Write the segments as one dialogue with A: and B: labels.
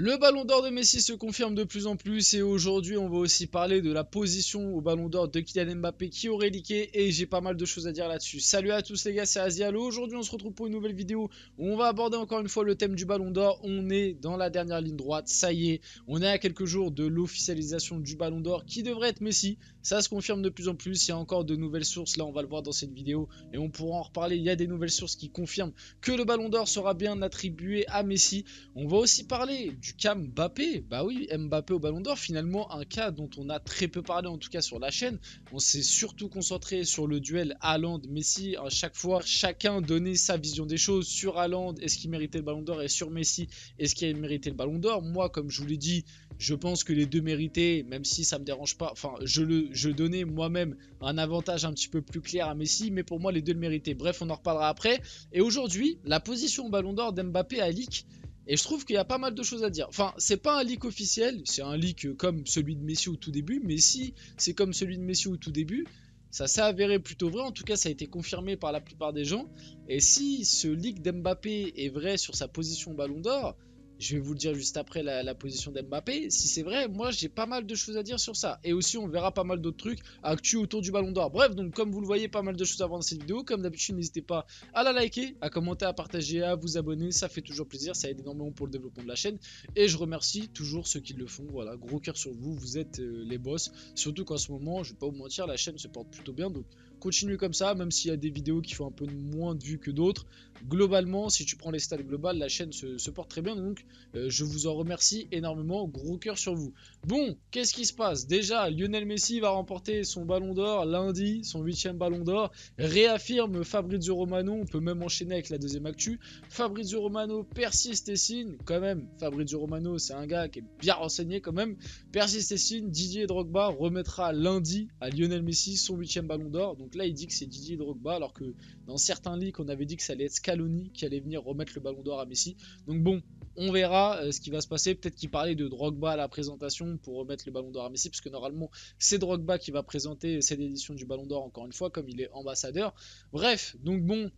A: Le ballon d'or de Messi se confirme de plus en plus et aujourd'hui on va aussi parler de la position au ballon d'or de Kylian Mbappé qui aurait leaké et j'ai pas mal de choses à dire là-dessus. Salut à tous les gars, c'est Asialo. Aujourd'hui on se retrouve pour une nouvelle vidéo où on va aborder encore une fois le thème du ballon d'or. On est dans la dernière ligne droite, ça y est, on est à quelques jours de l'officialisation du ballon d'or qui devrait être Messi. Ça se confirme de plus en plus, il y a encore de nouvelles sources, là on va le voir dans cette vidéo et on pourra en reparler. Il y a des nouvelles sources qui confirment que le ballon d'or sera bien attribué à Messi. On va aussi parler du cas Mbappé. Bah oui, Mbappé au ballon d'or, finalement un cas dont on a très peu parlé en tout cas sur la chaîne. On s'est surtout concentré sur le duel Haaland-Messi. À chaque fois, chacun donnait sa vision des choses sur Haaland, est-ce qu'il méritait le ballon d'or, et sur Messi, est-ce qu'il méritait le ballon d'or. Moi, comme je vous l'ai dit, je pense que les deux méritaient, même si ça me dérange pas. Enfin, je donnais moi-même un avantage un petit peu plus clair à Messi, mais pour moi, les deux le méritaient. Bref, on en reparlera après. Et aujourd'hui, la position au ballon d'or d'Mbappé a leak. Et je trouve qu'il y a pas mal de choses à dire. Enfin, c'est pas un leak officiel, c'est un leak comme celui de Messi au tout début, mais si c'est comme celui de Messi au tout début, ça s'est avéré plutôt vrai, en tout cas ça a été confirmé par la plupart des gens. Et si ce leak d'Mbappé est vrai sur sa position au ballon d'or, je vais vous le dire juste après la position d'Mbappé, si c'est vrai, moi j'ai pas mal de choses à dire sur ça. Et aussi on verra pas mal d'autres trucs actus autour du ballon d'or. Bref, donc comme vous le voyez, pas mal de choses à voir dans cette vidéo. Comme d'habitude, n'hésitez pas à la liker, à commenter, à partager, à vous abonner, ça fait toujours plaisir, ça aide énormément pour le développement de la chaîne. Et je remercie toujours ceux qui le font, voilà, gros cœur sur vous, vous êtes les boss. Surtout qu'en ce moment, je vais pas vous mentir, la chaîne se porte plutôt bien, donc continuez comme ça, même s'il y a des vidéos qui font un peu moins de vues que d'autres. Globalement, si tu prends les stats globales, la chaîne se porte très bien, donc je vous en remercie énormément, gros cœur sur vous. Bon, qu'est-ce qui se passe? Déjà, Lionel Messi va remporter son ballon d'or lundi, son 8e ballon d'or, réaffirme Fabrizio Romano, on peut même enchaîner avec la deuxième actu. Fabrizio Romano persiste et signe, quand même, Fabrizio Romano c'est un gars qui est bien renseigné quand même, persiste et signe, Didier Drogba remettra lundi à Lionel Messi son 8e ballon d'or. Donc là il dit que c'est Didier Drogba alors que dans certains leaks on avait dit que ça allait être Scaloni qui allait venir remettre le ballon d'or à Messi. Donc bon, on verra ce qui va se passer. Peut-être qu'il parlait de Drogba à la présentation pour remettre le ballon d'or à Messi, parce que normalement c'est Drogba qui va présenter cette édition du ballon d'or encore une fois, comme il est ambassadeur. Bref, donc bon,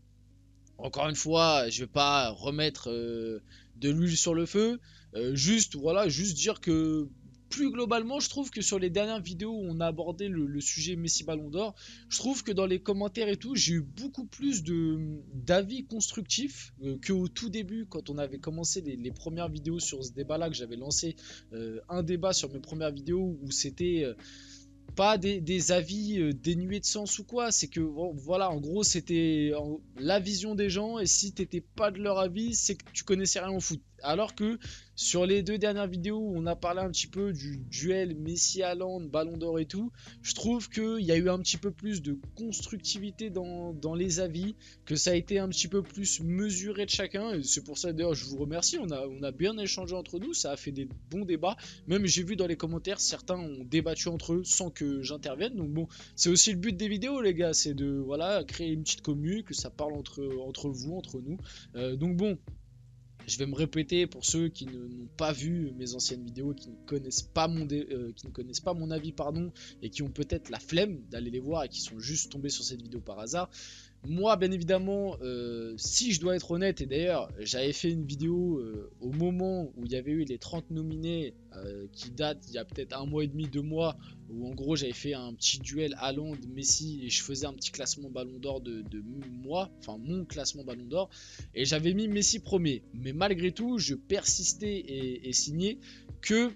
A: encore une fois, je vais pas remettre de l'huile sur le feu. Juste dire que plus globalement, je trouve que sur les dernières vidéos où on a abordé le sujet Messi Ballon d'Or, je trouve que dans les commentaires et tout, j'ai eu beaucoup plus d'avis constructifs qu'au tout début, quand on avait commencé les premières vidéos sur ce débat-là, que j'avais lancé un débat sur mes premières vidéos où c'était pas des avis dénués de sens ou quoi, c'est que voilà, en gros c'était la vision des gens, et si t'étais pas de leur avis, c'est que tu connaissais rien au foot. Alors que sur les deux dernières vidéos où on a parlé un petit peu du duel Messi-Haaland, Ballon d'Or et tout, je trouve qu'il y a eu un petit peu plus de constructivité dans les avis, que ça a été un petit peu plus mesuré de chacun, et c'est pour ça d'ailleurs je vous remercie, on a bien échangé entre nous, ça a fait des bons débats. Même j'ai vu dans les commentaires, certains ont débattu entre eux sans que j'intervienne. Donc bon, c'est aussi le but des vidéos les gars, c'est de voilà, créer une petite commu, que ça parle entre vous, entre nous. Donc bon, je vais me répéter pour ceux qui n'ont pas vu mes anciennes vidéos, qui ne connaissent pas mon avis, pardon, et qui ont peut-être la flemme d'aller les voir et qui sont juste tombés sur cette vidéo par hasard. Moi, bien évidemment, si je dois être honnête, et d'ailleurs, j'avais fait une vidéo au moment où il y avait eu les 30 nominés qui datent il y a peut-être un mois et demi, 2 mois, où en gros j'avais fait un petit duel Haaland, Messi, et je faisais un petit classement Ballon d'Or de moi, enfin mon classement Ballon d'Or, et j'avais mis Messi premier. Mais malgré tout, je persistais et signais que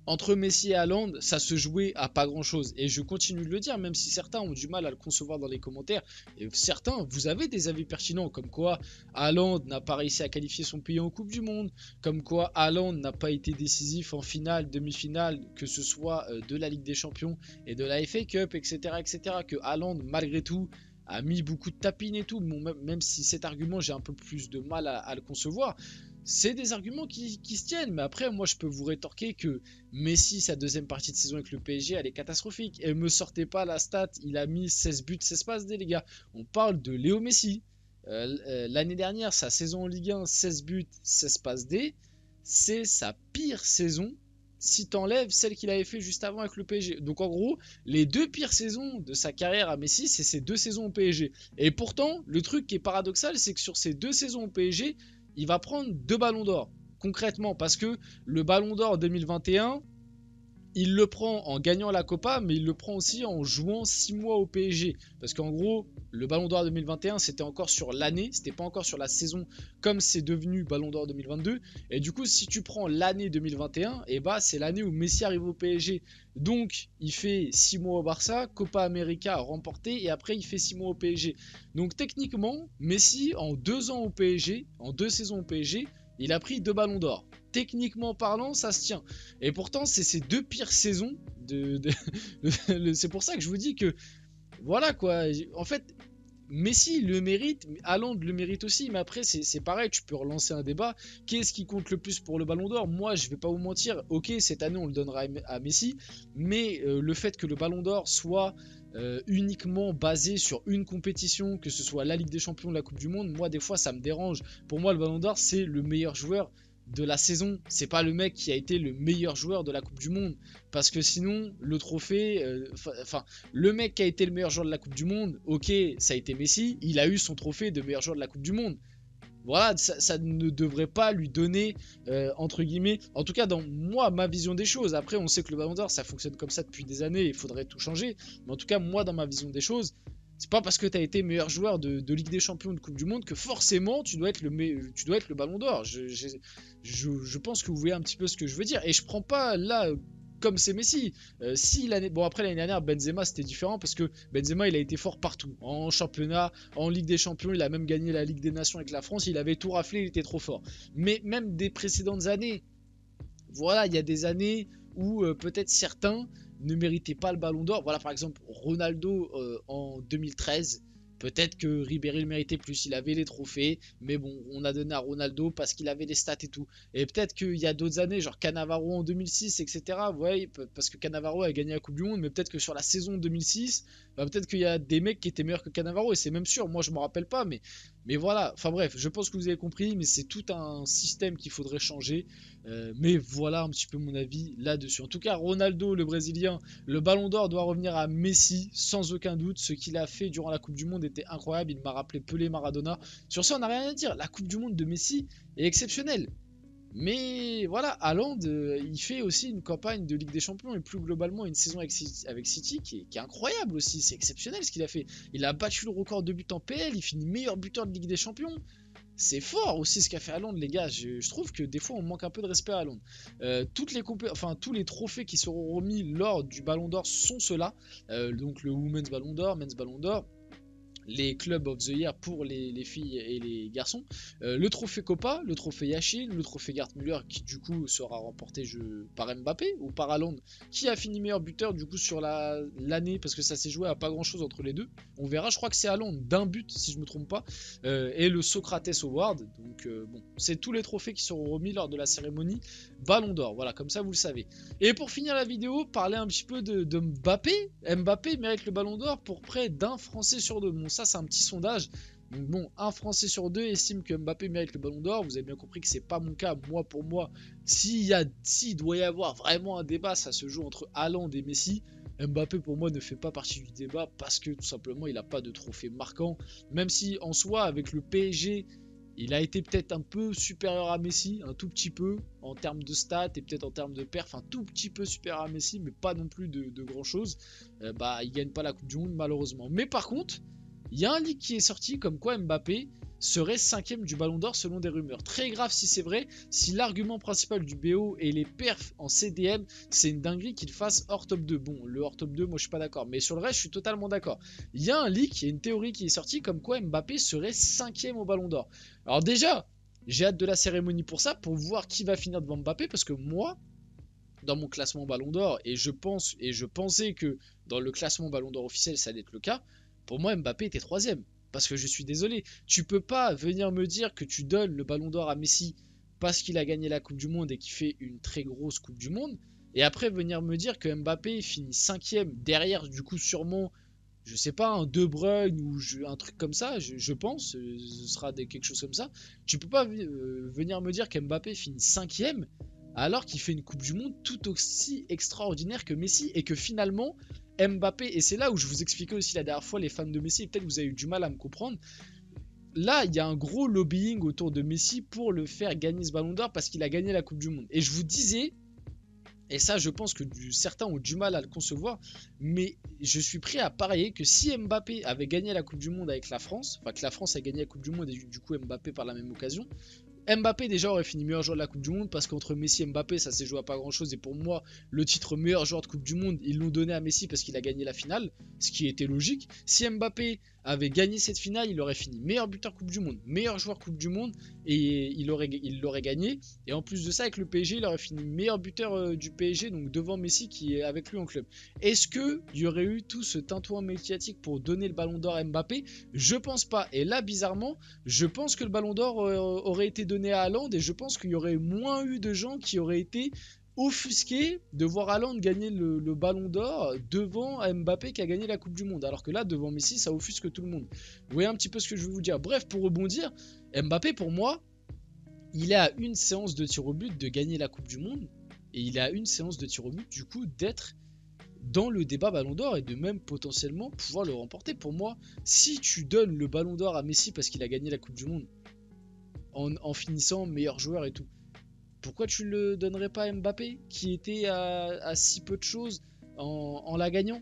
A: entre Messi et Haaland, ça se jouait à pas grand chose. Et je continue de le dire, même si certains ont du mal à le concevoir dans les commentaires. Et certains, vous avez des avis pertinents, comme quoi Haaland n'a pas réussi à qualifier son pays en Coupe du Monde, comme quoi Haaland n'a pas été décisif en finale, demi-finale, que ce soit de la Ligue des Champions et de la FA Cup, etc. etc. Que Haaland, malgré tout, a mis beaucoup de tapines et tout. Bon, même si cet argument, j'ai un peu plus de mal à le concevoir. C'est des arguments qui se tiennent, mais après moi je peux vous rétorquer que Messi, sa deuxième partie de saison avec le PSG, elle est catastrophique. Et me sortez pas la stat, il a mis 16 buts, 16 passes D les gars. On parle de Léo Messi. L'année dernière, sa saison en Ligue 1, 16 buts, 16 passes D, c'est sa pire saison si t'enlèves celle qu'il avait fait juste avant avec le PSG. Donc en gros, les deux pires saisons de sa carrière à Messi, c'est ces deux saisons au PSG. Et pourtant, le truc qui est paradoxal, c'est que sur ces deux saisons au PSG, il va prendre 2 ballons d'or. concrètement, parce que le Ballon d'Or 2021, il le prend en gagnant la Copa, mais il le prend aussi en jouant 6 mois au PSG. Parce qu'en gros, le Ballon d'Or 2021, c'était encore sur l'année, c'était pas encore sur la saison, comme c'est devenu Ballon d'Or 2022. Et du coup, si tu prends l'année 2021, et bah c'est l'année où Messi arrive au PSG. Donc, il fait 6 mois au Barça, Copa América remporté, et après il fait 6 mois au PSG. Donc techniquement, Messi, en 2 ans au PSG, en 2 saisons au PSG, il a pris 2 ballons d'or. Techniquement parlant, ça se tient. Et pourtant, c'est ces 2 pires saisons. C'est pour ça que je vous dis que, voilà quoi. En fait, Messi le mérite, Haaland le mérite aussi, mais après c'est pareil, tu peux relancer un débat. Qu'est-ce qui compte le plus pour le Ballon d'Or? Moi, je vais pas vous mentir, ok, cette année on le donnera à Messi, mais le fait que le Ballon d'Or soit uniquement basé sur une compétition, que ce soit la Ligue des Champions ou la Coupe du Monde, moi des fois ça me dérange. Pour moi, le Ballon d'Or c'est le meilleur joueur de la saison, c'est pas le mec qui a été le meilleur joueur de la Coupe du Monde, parce que sinon le trophée, le mec qui a été le meilleur joueur de la Coupe du Monde, ok, ça a été Messi, il a eu son trophée de meilleur joueur de la Coupe du Monde. Voilà, ça ne devrait pas lui donner, entre guillemets, en tout cas dans moi, ma vision des choses. Après, on sait que le Ballon d'Or, ça fonctionne comme ça depuis des années, il faudrait tout changer. Mais en tout cas, moi, dans ma vision des choses, c'est pas parce que tu as été meilleur joueur de Ligue des Champions ou de Coupe du Monde que forcément tu dois être le Ballon d'Or. Je pense que vous voyez un petit peu ce que je veux dire. Et je prends pas là comme c'est Messi. Bon, après l'année dernière, Benzema c'était différent parce que Benzema il a été fort partout. En championnat, en Ligue des Champions, il a même gagné la Ligue des Nations avec la France. Il avait tout raflé, il était trop fort. Mais même des précédentes années, voilà, il y a des années où peut-être certains ne méritaient pas le Ballon d'Or. Voilà, par exemple, Ronaldo en 2013. Peut-être que Ribéry le méritait plus, il avait les trophées, mais bon, on a donné à Ronaldo parce qu'il avait les stats et tout. Et peut-être qu'il y a d'autres années, genre Cannavaro en 2006, etc. Ouais, parce que Cannavaro a gagné la Coupe du Monde, mais peut-être que sur la saison 2006, bah, peut-être qu'il y a des mecs qui étaient meilleurs que Cannavaro, et c'est même sûr, moi je me rappelle pas, mais voilà, enfin bref, je pense que vous avez compris, mais c'est tout un système qu'il faudrait changer. Mais voilà un petit peu mon avis là-dessus. En tout cas, Ronaldo, le Brésilien, le Ballon d'Or doit revenir à Messi, sans aucun doute. Ce qu'il a fait durant la Coupe du Monde était incroyable. Il m'a rappelé Pelé, Maradona. Sur ça, on n'a rien à dire. La Coupe du Monde de Messi est exceptionnelle. Mais voilà, Haaland, il fait aussi une campagne de Ligue des Champions et plus globalement une saison avec City qui est incroyable aussi. C'est exceptionnel ce qu'il a fait. Il a battu le record de buts en PL, il finit meilleur buteur de Ligue des Champions. C'est fort aussi ce qu'a fait Haaland, les gars. Je trouve que des fois on manque un peu de respect à Haaland. Tous les trophées qui seront remis lors du Ballon d'Or sont ceux-là. Donc le Women's Ballon d'Or, Men's Ballon d'Or, les Club of the Year pour les filles et les garçons, le trophée Copa, le trophée Yashin, le trophée Gerd Müller qui du coup sera remporté par Mbappé ou par Haaland qui a fini meilleur buteur du coup sur l'année parce que ça s'est joué à pas grand chose entre les deux. On verra, je crois que c'est Haaland d'un but si je me trompe pas, et le Socrates Award. Donc bon, c'est tous les trophées qui seront remis lors de la cérémonie Ballon d'Or. Voilà, comme ça vous le savez. Et pour finir la vidéo, parler un petit peu de Mbappé. Mbappé mérite le Ballon d'Or pour près d'un Français sur deux. Bon, ça c'est un petit sondage. Donc bon, un Français sur deux estime que Mbappé mérite le Ballon d'Or. Vous avez bien compris que c'est pas mon cas. Moi, pour moi, s'il doit y avoir vraiment un débat, ça se joue entre Haaland et Messi. Mbappé pour moi ne fait pas partie du débat parce que tout simplement il n'a pas de trophée marquant. Même si en soi avec le PSG il a été peut-être un peu supérieur à Messi, un tout petit peu en termes de stats et peut-être en termes de perf, un tout petit peu supérieur à Messi, mais pas non plus de grand chose. Il gagne pas la Coupe du Monde malheureusement. Mais par contre, il y a un leak qui est sorti comme quoi Mbappé serait 5ème du Ballon d'Or selon des rumeurs. Très grave si c'est vrai, si l'argument principal du BO est les perfs en CDM, c'est une dinguerie qu'il fasse hors top 2. Bon, le hors top 2, moi je suis pas d'accord, mais sur le reste, je suis totalement d'accord. Il y a un leak, il y a une théorie qui est sortie comme quoi Mbappé serait 5ème au Ballon d'Or. Alors déjà, j'ai hâte de la cérémonie pour ça, pour voir qui va finir devant Mbappé, parce que moi, dans mon classement Ballon d'Or, et je pensais que dans le classement Ballon d'Or officiel, ça allait être le cas, pour moi Mbappé était 3ème. Parce que je suis désolé, tu peux pas venir me dire que tu donnes le Ballon d'Or à Messi parce qu'il a gagné la Coupe du Monde et qu'il fait une très grosse Coupe du Monde, et après venir me dire que Mbappé finit 5ème derrière du coup sûrement, je sais pas, un De Bruyne ou un truc comme ça, je pense, ce sera quelque chose comme ça. Tu peux pas venir me dire qu'Mbappé finit 5ème alors qu'il fait une Coupe du Monde tout aussi extraordinaire que Messi et que finalement Mbappé, et c'est là où je vous expliquais aussi la dernière fois les fans de Messi, et peut-être vous avez eu du mal à me comprendre, là, il y a un gros lobbying autour de Messi pour le faire gagner ce ballon d'or parce qu'il a gagné la Coupe du Monde. Et je vous disais, et ça je pense que certains ont du mal à le concevoir, mais je suis prêt à parier que si Mbappé avait gagné la Coupe du Monde avec la France, enfin que la France a gagné la Coupe du Monde et du coup Mbappé par la même occasion, Mbappé déjà aurait fini meilleur joueur de la Coupe du Monde parce qu'entre Messi et Mbappé ça s'est joué à pas grand chose et pour moi le titre meilleur joueur de Coupe du Monde ils l'ont donné à Messi parce qu'il a gagné la finale, ce qui était logique. Si Mbappé avait gagné cette finale il aurait fini meilleur buteur Coupe du Monde, meilleur joueur Coupe du Monde et il l'aurait gagné, et en plus de ça avec le PSG il aurait fini meilleur buteur du PSG donc devant Messi qui est avec lui en club. Est-ce qu'il y aurait eu tout ce tintouin médiatique pour donner le ballon d'or à Mbappé? Je pense pas, et là bizarrement je pense que le ballon d'or aurait été donné à Haaland et je pense qu'il y aurait moins eu de gens qui auraient été offusqués de voir Haaland gagner le ballon d'or devant Mbappé qui a gagné la Coupe du Monde, alors que là devant Messi ça offusque tout le monde. Vous voyez un petit peu ce que je veux vous dire. Bref, pour rebondir, Mbappé pour moi il est à une séance de tir au but de gagner la Coupe du Monde et il est à une séance de tir au but du coup d'être dans le débat Ballon d'Or et de même potentiellement pouvoir le remporter. Pour moi, si tu donnes le Ballon d'Or à Messi parce qu'il a gagné la Coupe du Monde en finissant meilleur joueur et tout, pourquoi tu le donnerais pas à Mbappé qui était à si peu de choses en la gagnant?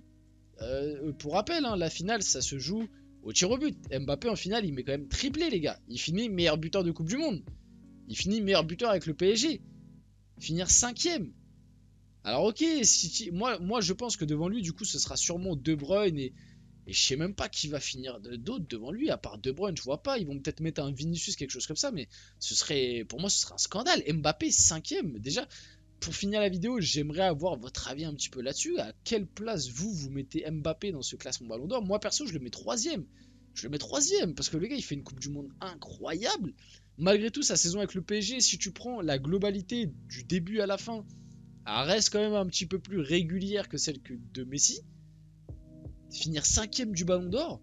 A: Pour rappel, hein, la finale ça se joue au tir au but. Mbappé en finale il met quand même triplé les gars. Il finit meilleur buteur de Coupe du Monde. Il finit meilleur buteur avec le PSG. Finir 5ème. Alors ok, moi je pense que devant lui du coup ce sera sûrement De Bruyne et je sais même pas qui va finir d'autre devant lui à part De Bruyne, je vois pas. Ils vont peut-être mettre un Vinicius, quelque chose comme ça, mais pour moi ce serait un scandale. Mbappé 5ème déjà. Pour finir la vidéo, j'aimerais avoir votre avis un petit peu là-dessus. À quelle place vous mettez Mbappé dans ce classement Ballon d'Or? Moi perso je le mets 3ème. Je le mets 3ème parce que le gars il fait une Coupe du Monde incroyable. Malgré tout sa saison avec le PSG, si tu prends la globalité du début à la fin, elle reste quand même un petit peu plus régulière que celle de Messi. Finir 5ème du Ballon d'Or,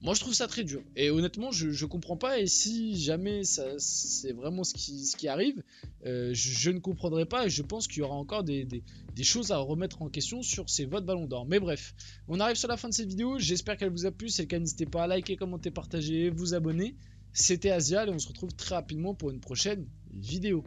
A: moi je trouve ça très dur. Et honnêtement, je comprends pas. Et si jamais c'est vraiment ce qui arrive, je ne comprendrai pas. Et je pense qu'il y aura encore des choses à remettre en question sur ces votes Ballon d'Or. Mais bref, on arrive sur la fin de cette vidéo. J'espère qu'elle vous a plu. Si c'est le cas, n'hésitez pas à liker, commenter, partager, vous abonner. C'était Azial et on se retrouve très rapidement pour une prochaine vidéo.